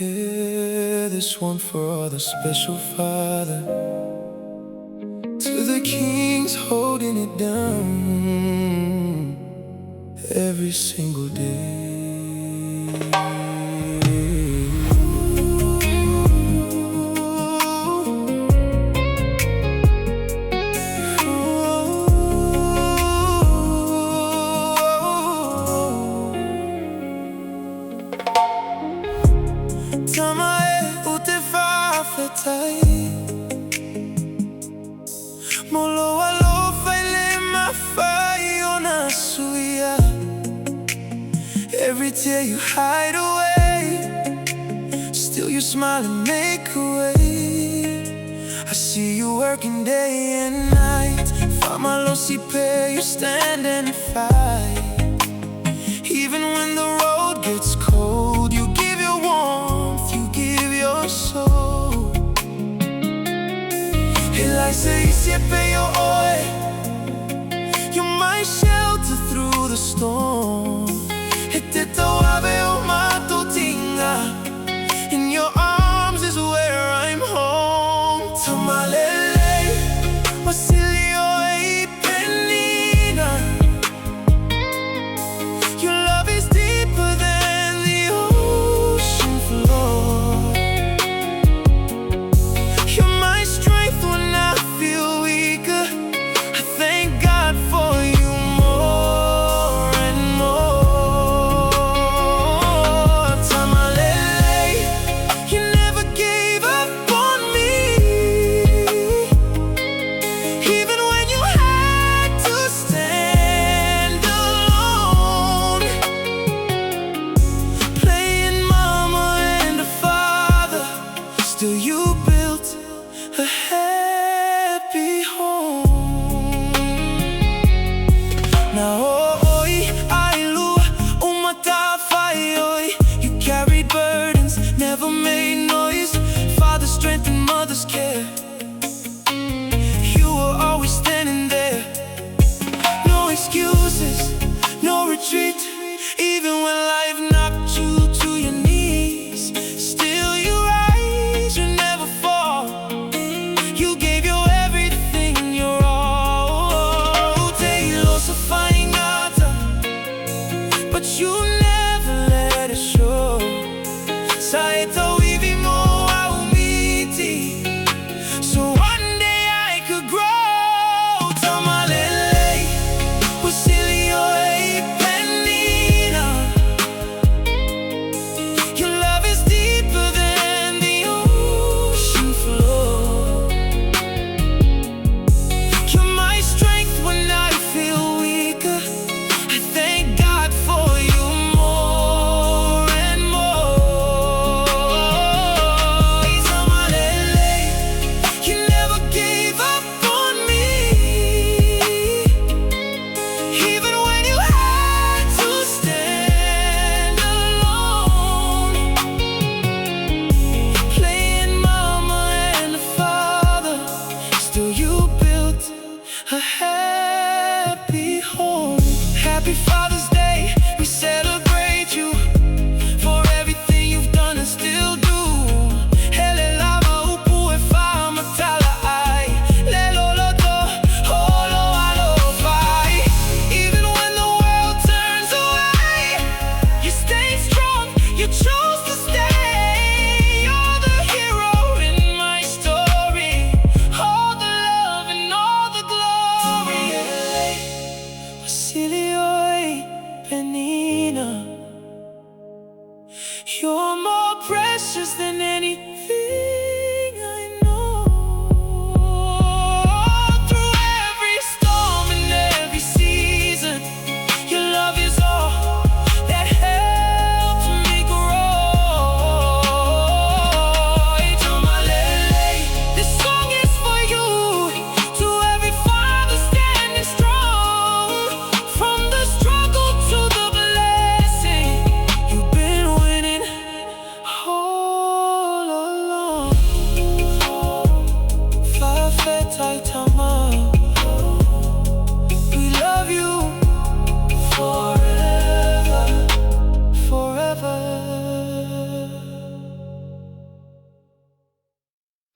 Yeah, this one for all the special father, to the kings holding it down every single day. Tamā Lelei Molo alo faile mawhai o nā suia. Every tear you hide away, still you smile and make a way. I see you working day and night. Whamalo sipe, you stand and fight. Even when the road gets cold, you give your warmth, you give your soul. Sili Oe I Penina, you're my shelter through the storm. In your arms is where I'm home. Tamā Lelei, Sili Oe I Penina. Your love is deeper than the ocean floor. You're my strength when I feel weaker. I thank God for you more and more. Tamā Lelei, you never gave up on me, even when you had to stand alone, playing mama and a father. Still you built a happy home. Now you carried burdens, never made noise. Father's strength and mother's care, you were always standing there. No excuses, no retreat. Even when life knocked you to your knees, still you rise, you never fall. You gave your everything, your all. But you never let it show. So one day I could grow. Tamā Lelei, Sili Oe I Penina. Your love is deeper than the ocean floor. You're my strength when I feel weaker. I thank God for you more and more. Tamā Lelei, you never gave up on me, even when you had to stand alone, playing mama and a father. Still you built a happy home. Happy Father's Day, we celebrate you for everything you've done and still do. Hele lava upu e wha matala ai. Lelo loto, holo alo vai. Even when the world turns away, you stay strong, you chose to stay. You're the hero in my story, all the love and all the glory. Sili Oe I Penina, you're more precious than